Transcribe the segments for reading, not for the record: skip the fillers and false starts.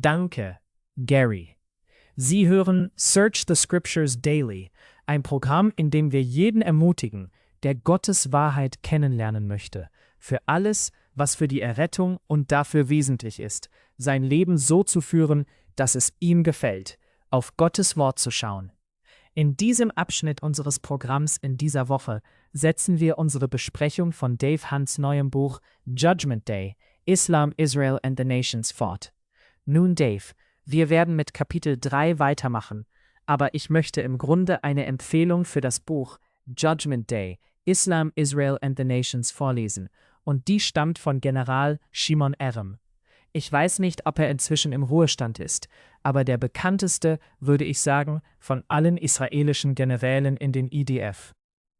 Danke, Gary. Sie hören Search the Scriptures Daily, ein Programm, in dem wir jeden ermutigen, der Gottes Wahrheit kennenlernen möchte, für alles, was für die Errettung und dafür wesentlich ist, sein Leben so zu führen, dass es ihm gefällt, auf Gottes Wort zu schauen. In diesem Abschnitt unseres Programms in dieser Woche setzen wir unsere Besprechung von Dave Hunts neuem Buch Judgment Day, Islam, Israel and the Nations fort. Nun Dave, wir werden mit Kapitel 3 weitermachen, aber ich möchte im Grunde eine Empfehlung für das Buch Judgment Day, Islam, Israel and the Nations vorlesen, und die stammt von General Shimon Aram. Ich weiß nicht, ob er inzwischen im Ruhestand ist, aber der bekannteste, würde ich sagen, von allen israelischen Generälen in den IDF.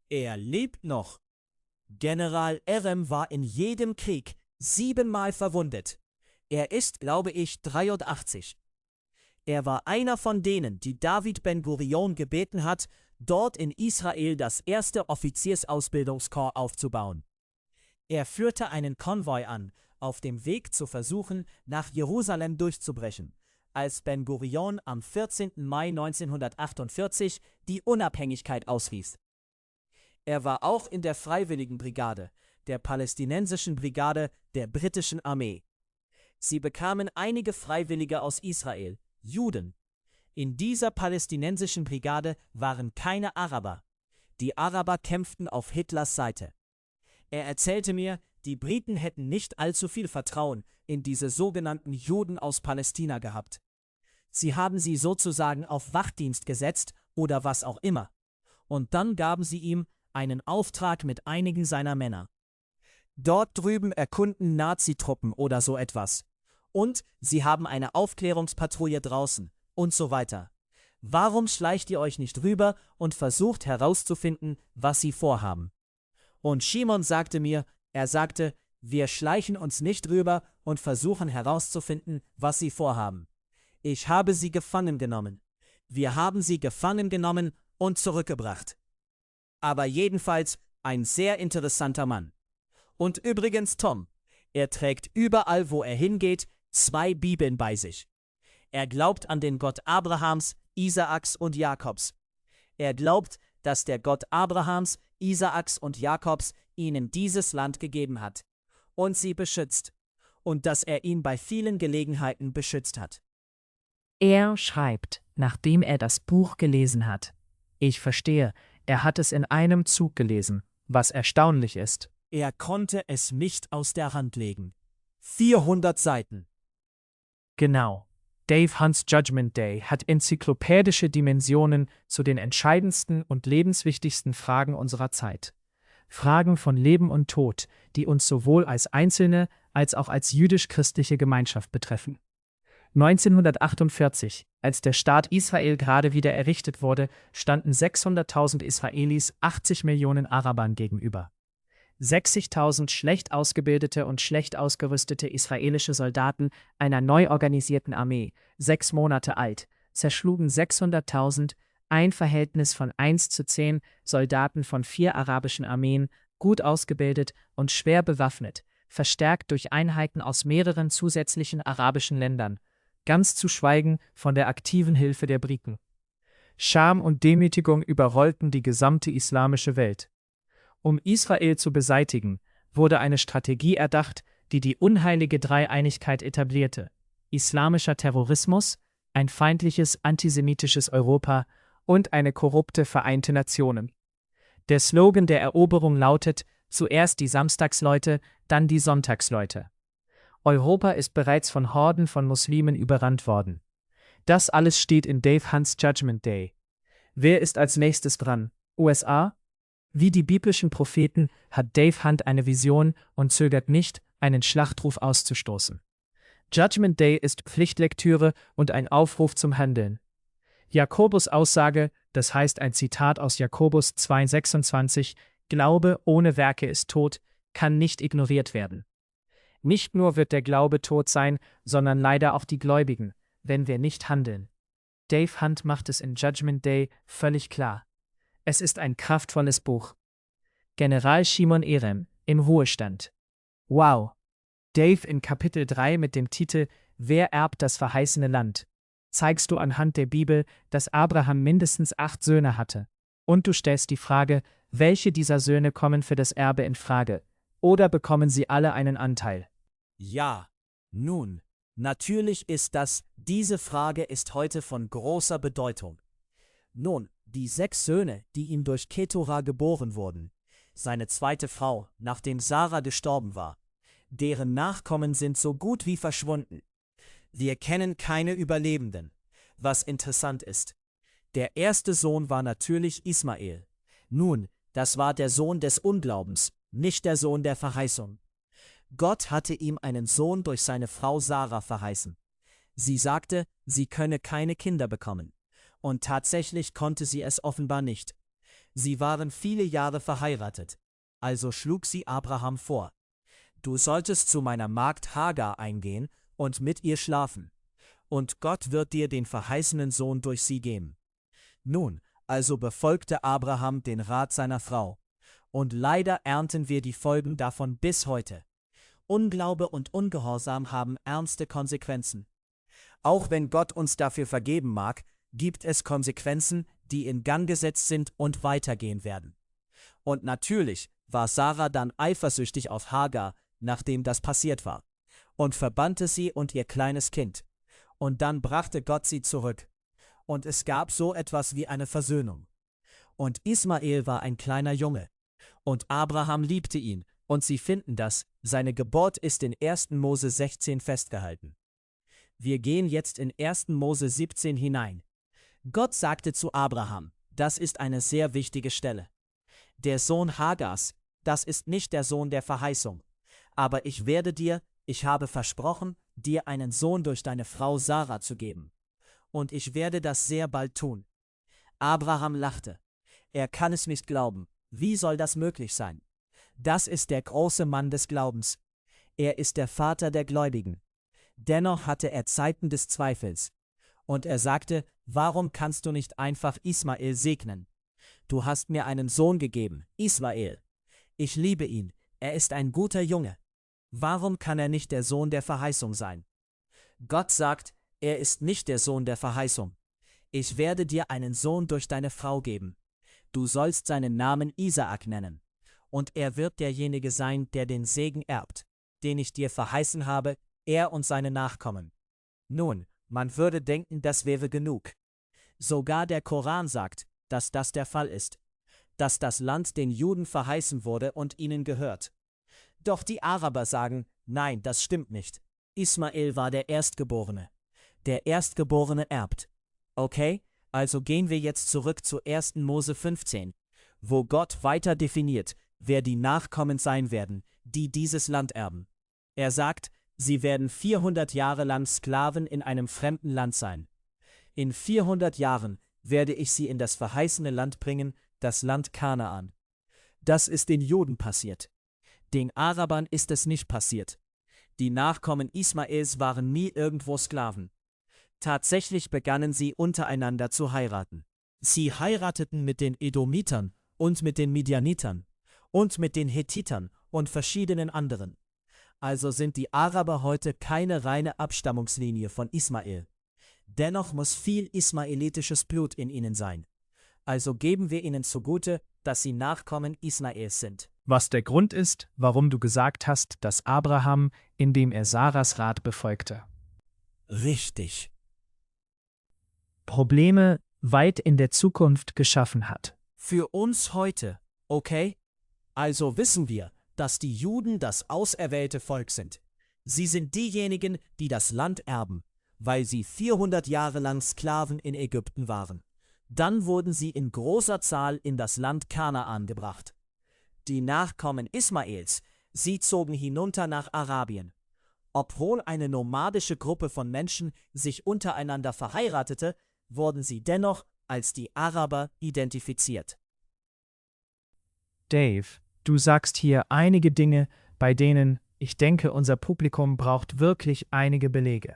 Er lebt noch. General Aram war in jedem Krieg 7-mal verwundet. Er ist, glaube ich, 83. Er war einer von denen, die David Ben-Gurion gebeten hat, dort in Israel das erste Offiziersausbildungskorps aufzubauen. Er führte einen Konvoi an, auf dem Weg zu versuchen, nach Jerusalem durchzubrechen, als Ben-Gurion am 14. Mai 1948 die Unabhängigkeit ausrief. Er war auch in der Freiwilligenbrigade, der palästinensischen Brigade der britischen Armee. Sie bekamen einige Freiwillige aus Israel, Juden. In dieser palästinensischen Brigade waren keine Araber. Die Araber kämpften auf Hitlers Seite. Er erzählte mir, die Briten hätten nicht allzu viel Vertrauen in diese sogenannten Juden aus Palästina gehabt. Sie haben sie sozusagen auf Wachdienst gesetzt oder was auch immer. Und dann gaben sie ihm einen Auftrag mit einigen seiner Männer. Dort drüben erkunden Nazitruppen oder so etwas. Und sie haben eine Aufklärungspatrouille draußen und so weiter. Warum schleicht ihr euch nicht rüber und versucht herauszufinden, was sie vorhaben? Und Shimon sagte mir, er sagte, wir schleichen uns nicht rüber und versuchen herauszufinden, was sie vorhaben. Ich habe sie gefangen genommen. Wir haben sie gefangen genommen und zurückgebracht. Aber jedenfalls ein sehr interessanter Mann. Und übrigens Tom, er trägt überall, wo er hingeht, 2 Bibeln bei sich. Er glaubt an den Gott Abrahams, Isaaks und Jakobs. Er glaubt, dass der Gott Abrahams, Isaaks und Jakobs ihnen dieses Land gegeben hat und sie beschützt und dass er ihn bei vielen Gelegenheiten beschützt hat. Er schreibt, nachdem er das Buch gelesen hat. Ich verstehe, er hat es in einem Zug gelesen, was erstaunlich ist. Er konnte es nicht aus der Hand legen. 400 Seiten. Genau. Dave Hunts Judgment Day hat enzyklopädische Dimensionen zu den entscheidendsten und lebenswichtigsten Fragen unserer Zeit. Fragen von Leben und Tod, die uns sowohl als Einzelne als auch als jüdisch-christliche Gemeinschaft betreffen. 1948, als der Staat Israel gerade wieder errichtet wurde, standen 600.000 Israelis 80 Millionen Arabern gegenüber. 60.000 schlecht ausgebildete und schlecht ausgerüstete israelische Soldaten einer neu organisierten Armee, 6 Monate alt, zerschlugen 600.000, ein Verhältnis von 1:10 Soldaten von 4 arabischen Armeen, gut ausgebildet und schwer bewaffnet, verstärkt durch Einheiten aus mehreren zusätzlichen arabischen Ländern, ganz zu schweigen von der aktiven Hilfe der Briten. Scham und Demütigung überrollten die gesamte islamische Welt. Um Israel zu beseitigen, wurde eine Strategie erdacht, die die unheilige Dreieinigkeit etablierte: islamischer Terrorismus, ein feindliches antisemitisches Europa und eine korrupte Vereinte Nationen. Der Slogan der Eroberung lautet: zuerst die Samstagsleute, dann die Sonntagsleute. Europa ist bereits von Horden von Muslimen überrannt worden. Das alles steht in Dave Hunts Judgment Day. Wer ist als nächstes dran? USA? Wie die biblischen Propheten hat Dave Hunt eine Vision und zögert nicht, einen Schlachtruf auszustoßen. Judgment Day ist Pflichtlektüre und ein Aufruf zum Handeln. Jakobus Aussage, das heißt ein Zitat aus Jakobus 2,26, Glaube ohne Werke ist tot, kann nicht ignoriert werden. Nicht nur wird der Glaube tot sein, sondern leider auch die Gläubigen, wenn wir nicht handeln. Dave Hunt macht es in Judgment Day völlig klar. Es ist ein kraftvolles Buch. General Shimon Aram, im Ruhestand. Wow! Dave in Kapitel 3 mit dem Titel wer erbt das verheißene Land? Zeigst du anhand der Bibel, dass Abraham mindestens 8 Söhne hatte. Und du stellst die Frage, welche dieser Söhne kommen für das Erbe in Frage? Oder bekommen sie alle einen Anteil? Ja, nun, natürlich ist diese Frage ist heute von großer Bedeutung. Nun, die 6 Söhne, die ihm durch Ketura geboren wurden, seine zweite Frau, nachdem Sarah gestorben war, deren Nachkommen sind so gut wie verschwunden. Wir kennen keine Überlebenden, was interessant ist. Der erste Sohn war natürlich Ismael. Nun, das war der Sohn des Unglaubens, nicht der Sohn der Verheißung. Gott hatte ihm einen Sohn durch seine Frau Sarah verheißen. Sie sagte, sie könne keine Kinder bekommen. Und tatsächlich konnte sie es offenbar nicht. Sie waren viele Jahre verheiratet. Also schlug sie Abraham vor: Du solltest zu meiner Magd Hagar eingehen und mit ihr schlafen. Und Gott wird dir den verheißenen Sohn durch sie geben. Nun, also befolgte Abraham den Rat seiner Frau. Und leider ernten wir die Folgen davon bis heute. Unglaube und Ungehorsam haben ernste Konsequenzen. Auch wenn Gott uns dafür vergeben mag, gibt es Konsequenzen, die in Gang gesetzt sind und weitergehen werden. Und natürlich war Sarah dann eifersüchtig auf Hagar, nachdem das passiert war, und verbannte sie und ihr kleines Kind. Und dann brachte Gott sie zurück. Und es gab so etwas wie eine Versöhnung. Und Ismael war ein kleiner Junge. Und Abraham liebte ihn, und Sie finden das, seine Geburt ist in 1. Mose 16 festgehalten. Wir gehen jetzt in 1. Mose 17 hinein. Gott sagte zu Abraham, das ist eine sehr wichtige Stelle: Der Sohn Hagars, das ist nicht der Sohn der Verheißung. Aber ich habe versprochen, dir einen Sohn durch deine Frau Sarah zu geben. Und ich werde das sehr bald tun. Abraham lachte. Er kann es nicht glauben. Wie soll das möglich sein? Das ist der große Mann des Glaubens. Er ist der Vater der Gläubigen. Dennoch hatte er Zeiten des Zweifels. Und er sagte, warum kannst du nicht einfach Ismael segnen? Du hast mir einen Sohn gegeben, Ismael. Ich liebe ihn, er ist ein guter Junge. Warum kann er nicht der Sohn der Verheißung sein? Gott sagt, er ist nicht der Sohn der Verheißung. Ich werde dir einen Sohn durch deine Frau geben. Du sollst seinen Namen Isaak nennen. Und er wird derjenige sein, der den Segen erbt, den ich dir verheißen habe, er und seine Nachkommen. Nun, man würde denken, das wäre genug. Sogar der Koran sagt, dass das der Fall ist, dass das Land den Juden verheißen wurde und ihnen gehört. Doch die Araber sagen, nein, das stimmt nicht. Ismael war der Erstgeborene. Der Erstgeborene erbt. Okay, also gehen wir jetzt zurück zu 1. Mose 15, wo Gott weiter definiert, wer die Nachkommen sein werden, die dieses Land erben. Er sagt, sie werden 400 Jahre lang Sklaven in einem fremden Land sein. In 400 Jahren werde ich sie in das verheißene Land bringen, das Land Kanaan. Das ist den Juden passiert. Den Arabern ist es nicht passiert. Die Nachkommen Ismaels waren nie irgendwo Sklaven. Tatsächlich begannen sie untereinander zu heiraten. Sie heirateten mit den Edomitern und mit den Midianitern und mit den Hethitern und verschiedenen anderen. Also sind die Araber heute keine reine Abstammungslinie von Ismael. Dennoch muss viel ismaelitisches Blut in ihnen sein. Also geben wir ihnen zugute, dass sie Nachkommen Ismaels sind. Was der Grund ist, warum du gesagt hast, dass Abraham, indem er Sarahs Rat befolgte. Richtig. Probleme weit in der Zukunft geschaffen hat. Für uns heute, okay? Also wissen wir, dass die Juden das auserwählte Volk sind. Sie sind diejenigen, die das Land erben, weil sie 400 Jahre lang Sklaven in Ägypten waren. Dann wurden sie in großer Zahl in das Land Kanaan gebracht. Die Nachkommen Ismaels, sie zogen hinunter nach Arabien. Obwohl eine nomadische Gruppe von Menschen sich untereinander verheiratete, wurden sie dennoch als die Araber identifiziert. Dave, du sagst hier einige Dinge, bei denen, ich denke, unser Publikum braucht wirklich einige Belege.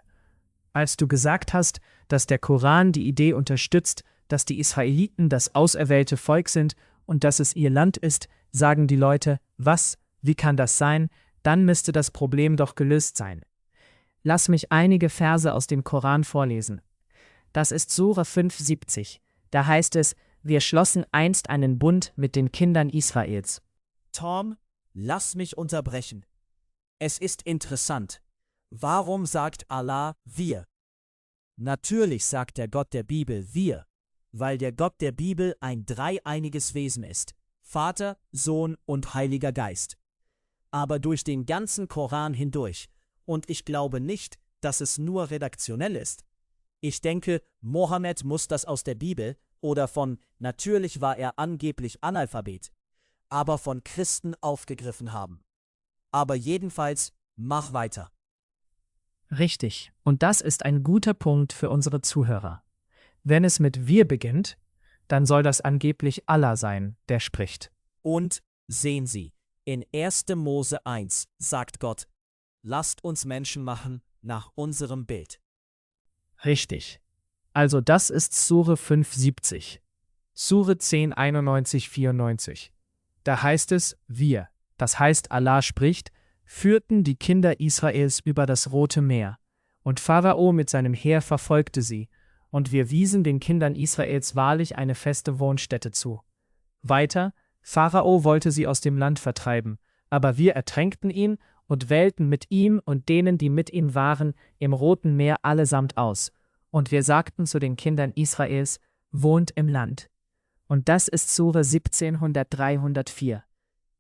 Als du gesagt hast, dass der Koran die Idee unterstützt, dass die Israeliten das auserwählte Volk sind und dass es ihr Land ist, sagen die Leute, was, wie kann das sein, dann müsste das Problem doch gelöst sein. Lass mich einige Verse aus dem Koran vorlesen. Das ist Sure 5,70. Da heißt es, wir schlossen einst einen Bund mit den Kindern Israels. Tom, lass mich unterbrechen. Es ist interessant. Warum sagt Allah wir? Natürlich sagt der Gott der Bibel wir, weil der Gott der Bibel ein dreieiniges Wesen ist. Vater, Sohn und Heiliger Geist. Aber durch den ganzen Koran hindurch, und ich glaube nicht, dass es nur redaktionell ist. Ich denke, Mohammed muss das aus der Bibel oder natürlich war er angeblich Analphabet, aber von Christen aufgegriffen haben. Aber jedenfalls, mach weiter. Richtig, und das ist ein guter Punkt für unsere Zuhörer. Wenn es mit wir beginnt, dann soll das angeblich Allah sein, der spricht. Und, sehen Sie, in 1. Mose 1 sagt Gott, lasst uns Menschen machen nach unserem Bild. Richtig. Also das ist Sure 5,70. Sure 10, 91, 94. Da heißt es, wir, das heißt Allah spricht, führten die Kinder Israels über das Rote Meer, und Pharao mit seinem Heer verfolgte sie, und wir wiesen den Kindern Israels wahrlich eine feste Wohnstätte zu. Weiter, Pharao wollte sie aus dem Land vertreiben, aber wir ertränkten ihn und wählten mit ihm und denen, die mit ihm waren, im Roten Meer allesamt aus. Und wir sagten zu den Kindern Israels, wohnt im Land. Und das ist Sure 17, 103, 104.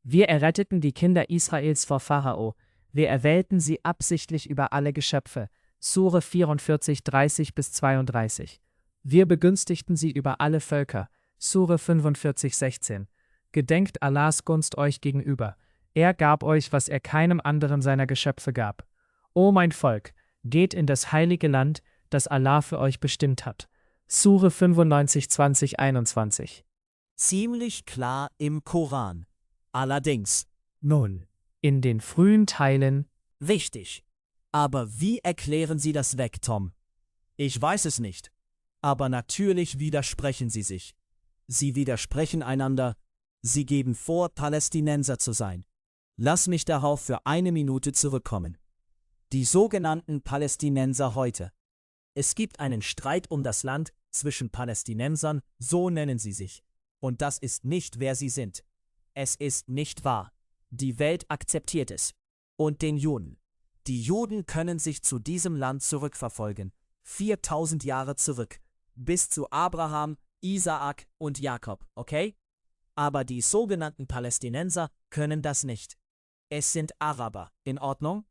Wir erretteten die Kinder Israels vor Pharao, wir erwählten sie absichtlich über alle Geschöpfe. Sure 44, 30 bis 32. Wir begünstigten sie über alle Völker. Sure 45, 16. Gedenkt Allahs Gunst euch gegenüber. Er gab euch, was er keinem anderen seiner Geschöpfe gab. O mein Volk, geht in das heilige Land, das Allah für euch bestimmt hat. Sure 95, 20, 21. Ziemlich klar im Koran. Allerdings, Nun, in den frühen Teilen, wichtig. Aber wie erklären Sie das weg, Tom? Ich weiß es nicht. Aber natürlich widersprechen sie sich. Sie widersprechen einander. Sie geben vor, Palästinenser zu sein. Lass mich darauf für eine Minute zurückkommen. Die sogenannten Palästinenser heute. Es gibt einen Streit um das Land zwischen Palästinensern, so nennen sie sich. Und das ist nicht, wer sie sind. Es ist nicht wahr. Die Welt akzeptiert es. Und den Juden. Die Juden können sich zu diesem Land zurückverfolgen. 4000 Jahre zurück. Bis zu Abraham, Isaak und Jakob, okay? Aber die sogenannten Palästinenser können das nicht. Es sind Araber, in Ordnung?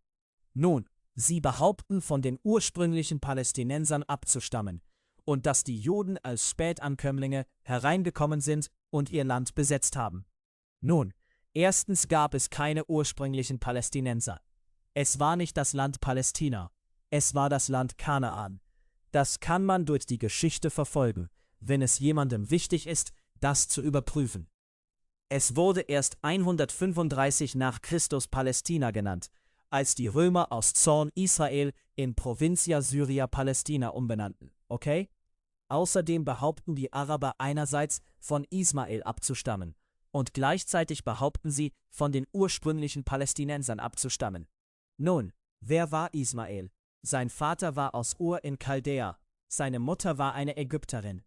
Nun, sie behaupten, von den ursprünglichen Palästinensern abzustammen und dass die Juden als Spätankömmlinge hereingekommen sind und ihr Land besetzt haben. Nun, erstens gab es keine ursprünglichen Palästinenser. Es war nicht das Land Palästina, es war das Land Kanaan. Das kann man durch die Geschichte verfolgen, wenn es jemandem wichtig ist, das zu überprüfen. Es wurde erst 135 nach Christus Palästina genannt, als die Römer aus Zorn Israel in Provincia Syria Palästina umbenannten, okay? Außerdem behaupten die Araber einerseits, von Ismael abzustammen, und gleichzeitig behaupten sie, von den ursprünglichen Palästinensern abzustammen. Nun, wer war Ismael? Sein Vater war aus Ur in Chaldea, seine Mutter war eine Ägypterin.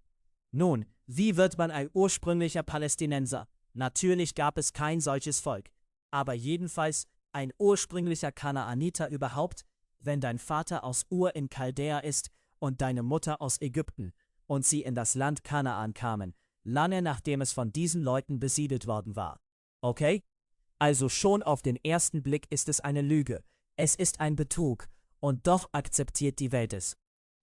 Nun, wie wird man ein ursprünglicher Palästinenser? Natürlich gab es kein solches Volk, aber jedenfalls ein ursprünglicher Kanaaniter überhaupt, wenn dein Vater aus Ur in Chaldea ist und deine Mutter aus Ägypten und sie in das Land Kanaan kamen, lange nachdem es von diesen Leuten besiedelt worden war. Okay? Also schon auf den ersten Blick ist es eine Lüge, es ist ein Betrug, und doch akzeptiert die Welt es.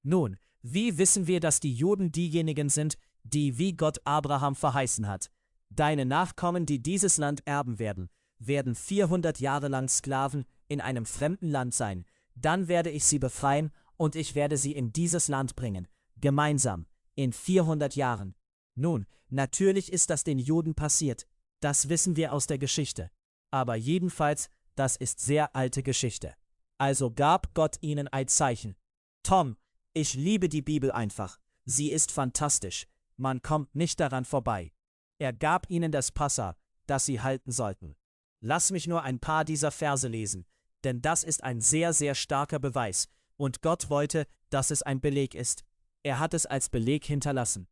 Nun, wie wissen wir, dass die Juden diejenigen sind, die wie Gott Abraham verheißen hat? Deine Nachkommen, die dieses Land erben werden 400 Jahre lang Sklaven in einem fremden Land sein. Dann werde ich sie befreien und ich werde sie in dieses Land bringen, gemeinsam, in 400 Jahren. Nun, natürlich ist das den Juden passiert, das wissen wir aus der Geschichte. Aber jedenfalls, das ist sehr alte Geschichte. Also gab Gott ihnen ein Zeichen. Tom, ich liebe die Bibel einfach. Sie ist fantastisch. Man kommt nicht daran vorbei. Er gab ihnen das Passa, das sie halten sollten. Lass mich nur ein paar dieser Verse lesen. denn das ist ein sehr, sehr starker Beweis, und Gott wollte, dass es ein Beleg ist. Er hat es als Beleg hinterlassen.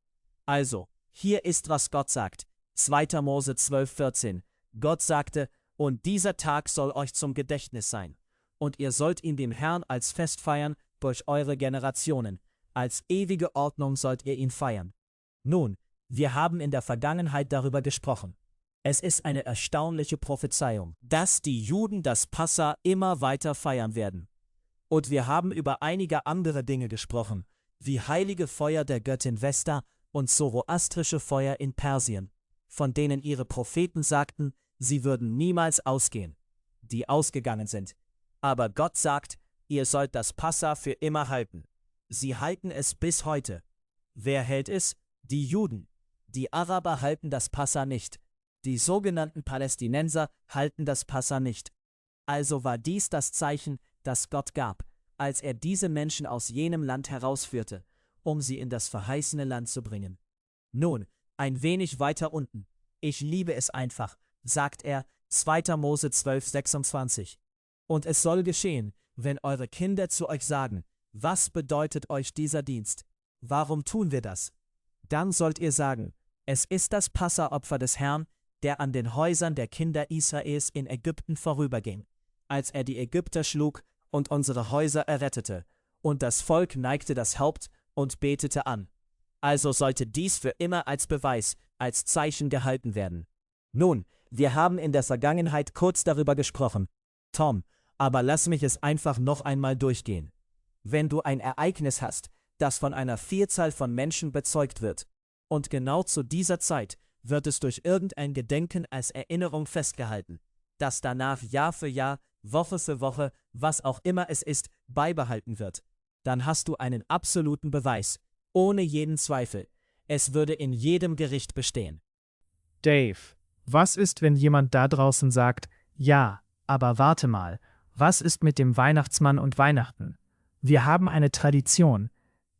Also, hier ist, was Gott sagt. 2. Mose 12,14. Gott sagte, und dieser Tag soll euch zum Gedächtnis sein. Und ihr sollt ihn dem Herrn als Fest feiern durch eure Generationen. Als ewige Ordnung sollt ihr ihn feiern. Nun, wir haben in der Vergangenheit darüber gesprochen. Es ist eine erstaunliche Prophezeiung, dass die Juden das Passa immer weiter feiern werden. Und wir haben über einige andere Dinge gesprochen, wie heilige Feuer der Göttin Vesta und zoroastrische Feuer in Persien, von denen ihre Propheten sagten, sie würden niemals ausgehen, die ausgegangen sind. Aber Gott sagt, ihr sollt das Passa für immer halten. Sie halten es bis heute. Wer hält es? Die Juden. Die Araber halten das Passa nicht. Die sogenannten Palästinenser halten das Passa nicht. Also war dies das Zeichen, das Gott gab, als er diese Menschen aus jenem Land herausführte, um sie in das verheißene Land zu bringen. Nun, ein wenig weiter unten. Ich liebe es einfach, sagt er, 2. Mose 12,26. Und es soll geschehen, wenn eure Kinder zu euch sagen, was bedeutet euch dieser Dienst? Warum tun wir das? Dann sollt ihr sagen, es ist das Passaopfer des Herrn, der an den Häusern der Kinder Israels in Ägypten vorüberging, als er die Ägypter schlug und unsere Häuser errettete, und das Volk neigte das Haupt und betete an. Also sollte dies für immer als Beweis, als Zeichen gehalten werden. Nun, wir haben in der Vergangenheit kurz darüber gesprochen, Tom, aber lass mich es einfach noch einmal durchgehen. Wenn du ein Ereignis hast, das von einer Vielzahl von Menschen bezeugt wird, und genau zu dieser Zeit wird es durch irgendein Gedenken als Erinnerung festgehalten, das danach Jahr für Jahr, Woche für Woche, was auch immer es ist, beibehalten wird, dann hast du einen absoluten Beweis, ohne jeden Zweifel. Es würde in jedem Gericht bestehen. Dave, was ist, wenn jemand da draußen sagt, ja, aber warte mal, was ist mit dem Weihnachtsmann und Weihnachten? Wir haben eine Tradition.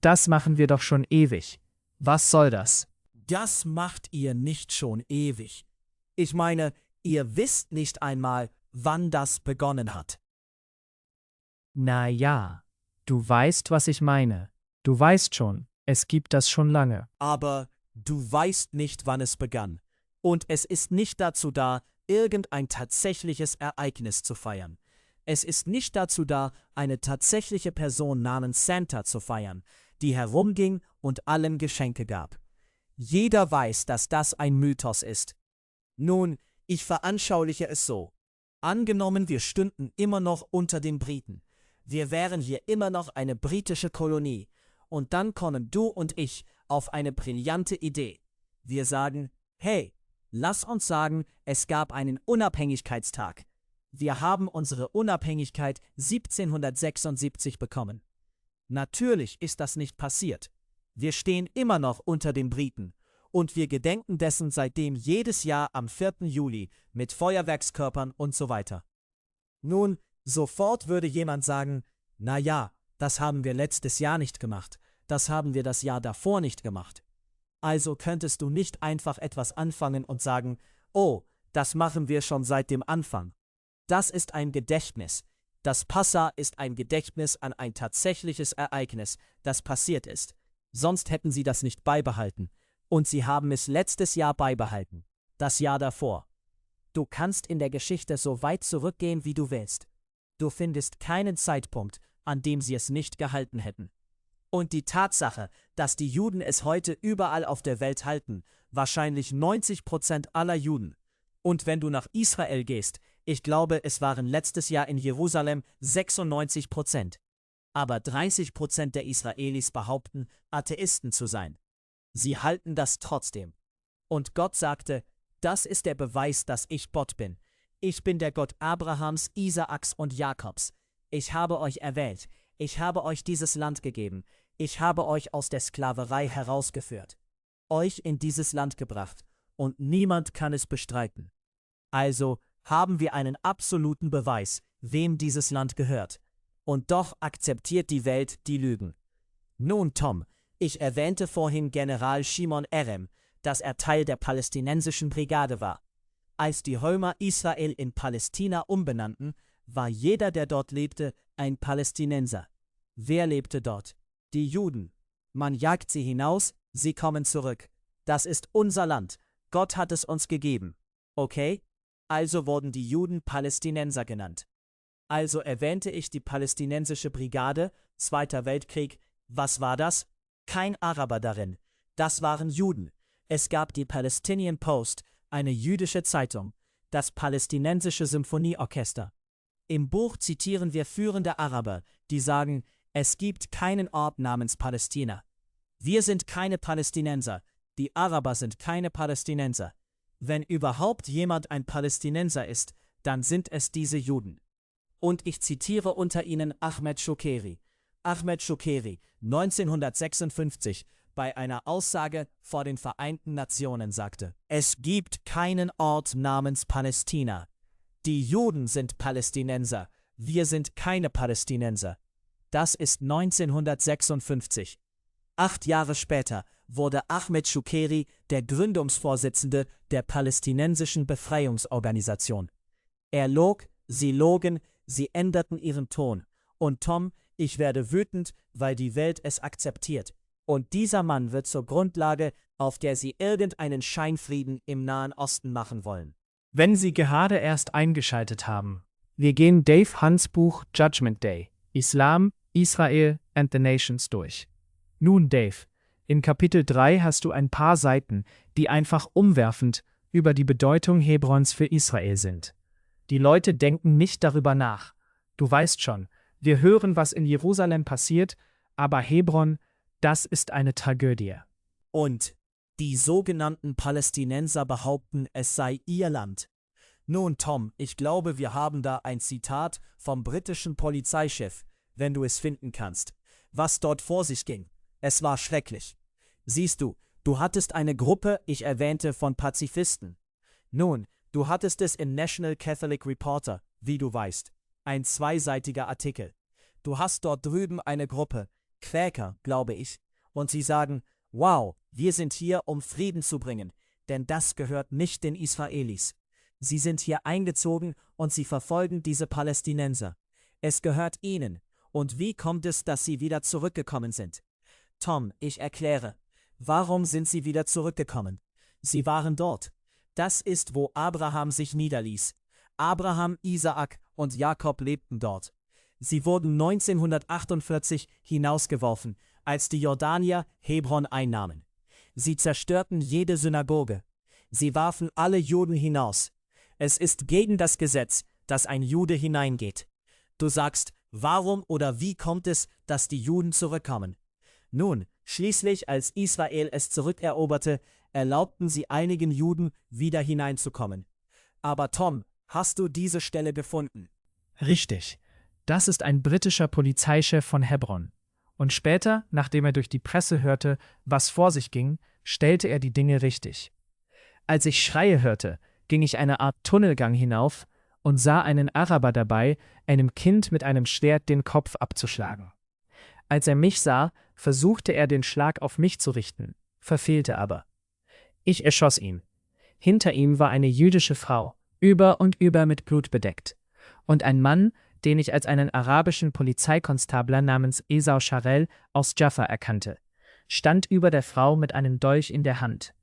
Das machen wir doch schon ewig. Was soll das? Das macht ihr nicht schon ewig. Ich meine, ihr wisst nicht einmal, wann das begonnen hat. Na ja, du weißt, was ich meine. Du weißt schon, es gibt das schon lange. Aber du weißt nicht, wann es begann. Und es ist nicht dazu da, irgendein tatsächliches Ereignis zu feiern. Es ist nicht dazu da, eine tatsächliche Person namens Santa zu feiern, die herumging und allen Geschenke gab. Jeder weiß, dass das ein Mythos ist. Nun, ich veranschauliche es so. Angenommen, wir stünden immer noch unter den Briten. Wir wären hier immer noch eine britische Kolonie. Und dann kommen du und ich auf eine brillante Idee. Wir sagen, hey, lass uns sagen, es gab einen Unabhängigkeitstag. Wir haben unsere Unabhängigkeit 1776 bekommen. Natürlich ist das nicht passiert. Wir stehen immer noch unter den Briten und wir gedenken dessen seitdem jedes Jahr am 4. Juli mit Feuerwerkskörpern und so weiter. Nun, sofort würde jemand sagen, na ja, das haben wir letztes Jahr nicht gemacht, das haben wir das Jahr davor nicht gemacht. Also könntest du nicht einfach etwas anfangen und sagen, oh, das machen wir schon seit dem Anfang. Das ist ein Gedächtnis. Das Passa ist ein Gedächtnis an ein tatsächliches Ereignis, das passiert ist. Sonst hätten sie das nicht beibehalten. Und sie haben es letztes Jahr beibehalten. Das Jahr davor. Du kannst in der Geschichte so weit zurückgehen, wie du willst. Du findest keinen Zeitpunkt, an dem sie es nicht gehalten hätten. Und die Tatsache, dass die Juden es heute überall auf der Welt halten, wahrscheinlich 90% aller Juden. Und wenn du nach Israel gehst, ich glaube, es waren letztes Jahr in Jerusalem 96%. Aber 30% der Israelis behaupten, Atheisten zu sein. Sie halten das trotzdem. Und Gott sagte, das ist der Beweis, dass ich Gott bin. Ich bin der Gott Abrahams, Isaaks und Jakobs. Ich habe euch erwählt. Ich habe euch dieses Land gegeben. Ich habe euch aus der Sklaverei herausgeführt. Euch in dieses Land gebracht. Und niemand kann es bestreiten. Also haben wir einen absoluten Beweis, wem dieses Land gehört. Und doch akzeptiert die Welt die Lügen. Nun, Tom, ich erwähnte vorhin General Shimon Erem, dass er Teil der palästinensischen Brigade war. Als die Römer Israel in Palästina umbenannten, war jeder, der dort lebte, ein Palästinenser. Wer lebte dort? Die Juden. Man jagt sie hinaus, sie kommen zurück. Das ist unser Land. Gott hat es uns gegeben. Okay? Also wurden die Juden Palästinenser genannt. Also erwähnte ich die palästinensische Brigade, Zweiter Weltkrieg. Was war das? Kein Araber darin. Das waren Juden. Es gab die Palestinian Post, eine jüdische Zeitung, das palästinensische Symphonieorchester. Im Buch zitieren wir führende Araber, die sagen, es gibt keinen Ort namens Palästina. Wir sind keine Palästinenser, die Araber sind keine Palästinenser. Wenn überhaupt jemand ein Palästinenser ist, dann sind es diese Juden. Und ich zitiere unter ihnen Ahmed Shukeri. Ahmed Shukeri, 1956, bei einer Aussage vor den Vereinten Nationen sagte, es gibt keinen Ort namens Palästina. Die Juden sind Palästinenser, wir sind keine Palästinenser. Das ist 1956. 8 Jahre später wurde Ahmed Shukeri der Gründungsvorsitzende der Palästinensischen Befreiungsorganisation. Er log, sie logen, sie änderten ihren Ton. Und Tom, ich werde wütend, weil die Welt es akzeptiert. Und dieser Mann wird zur Grundlage, auf der sie irgendeinen Scheinfrieden im Nahen Osten machen wollen. Wenn Sie gerade erst eingeschaltet haben, wir gehen Dave Hunts Buch Judgment Day, Islam, Israel and the Nations durch. Nun, Dave, in Kapitel 3 hast du ein paar Seiten, die einfach umwerfend über die Bedeutung Hebrons für Israel sind. Die Leute denken nicht darüber nach. Du weißt schon, wir hören, was in Jerusalem passiert, aber Hebron, das ist eine Tragödie. Und die sogenannten Palästinenser behaupten, es sei ihr Land. Nun, Tom, ich glaube, wir haben da ein Zitat vom britischen Polizeichef, wenn du es finden kannst. Was dort vor sich ging. Es war schrecklich. Siehst du, du hattest eine Gruppe, ich erwähnte, von Pazifisten. Nun, du hattest es in National Catholic Reporter, wie du weißt. Ein zweiseitiger Artikel. Du hast dort drüben eine Gruppe, Quäker, glaube ich, und sie sagen, wow, wir sind hier, um Frieden zu bringen, denn das gehört nicht den Israelis. Sie sind hier eingezogen und sie verfolgen diese Palästinenser. Es gehört ihnen. Und wie kommt es, dass sie wieder zurückgekommen sind? Tom, ich erkläre. Warum sind sie wieder zurückgekommen? Sie waren dort. Das ist, wo Abraham sich niederließ. Abraham, Isaak und Jakob lebten dort. Sie wurden 1948 hinausgeworfen, als die Jordanier Hebron einnahmen. Sie zerstörten jede Synagoge. Sie warfen alle Juden hinaus. Es ist gegen das Gesetz, dass ein Jude hineingeht. Du sagst, warum oder wie kommt es, dass die Juden zurückkommen? Nun, schließlich, als Israel es zurückeroberte, erlaubten sie einigen Juden, wieder hineinzukommen. Aber Tom, hast du diese Stelle gefunden? Richtig. Das ist ein britischer Polizeichef von Hebron. Und später, nachdem er durch die Presse hörte, was vor sich ging, stellte er die Dinge richtig. Als ich Schreie hörte, ging ich eine Art Tunnelgang hinauf und sah einen Araber dabei, einem Kind mit einem Schwert den Kopf abzuschlagen. Als er mich sah, versuchte er den Schlag auf mich zu richten, verfehlte aber. Ich erschoss ihn. Hinter ihm war eine jüdische Frau, über und über mit Blut bedeckt, und ein Mann, den ich als einen arabischen Polizeikonstabler namens Esau Scharel aus Jaffa erkannte, stand über der Frau mit einem Dolch in der Hand.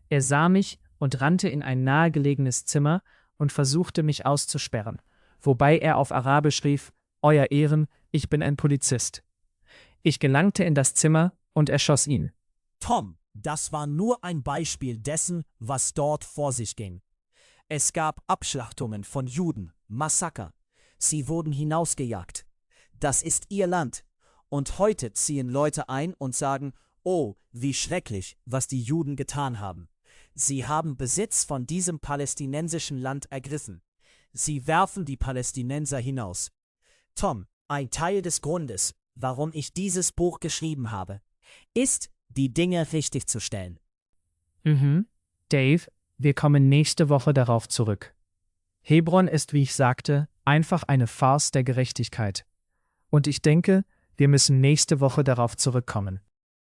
Er sah mich und rannte in ein nahegelegenes Zimmer und versuchte mich auszusperren, wobei er auf Arabisch rief, »Euer Ehren, ich bin ein Polizist.« Ich gelangte in das Zimmer und erschoss ihn. Tom, das war nur ein Beispiel dessen, was dort vor sich ging. Es gab Abschlachtungen von Juden, Massaker. Sie wurden hinausgejagt. Das ist ihr Land. Und heute ziehen Leute ein und sagen, oh, wie schrecklich, was die Juden getan haben. Sie haben Besitz von diesem palästinensischen Land ergriffen. Sie werfen die Palästinenser hinaus. Tom, ein Teil des Grundes, warum ich dieses Buch geschrieben habe, ist, die Dinge richtig zu stellen. Dave, wir kommen nächste Woche darauf zurück. Hebron ist, wie ich sagte, einfach eine Farce der Gerechtigkeit. Und ich denke, wir müssen nächste Woche darauf zurückkommen.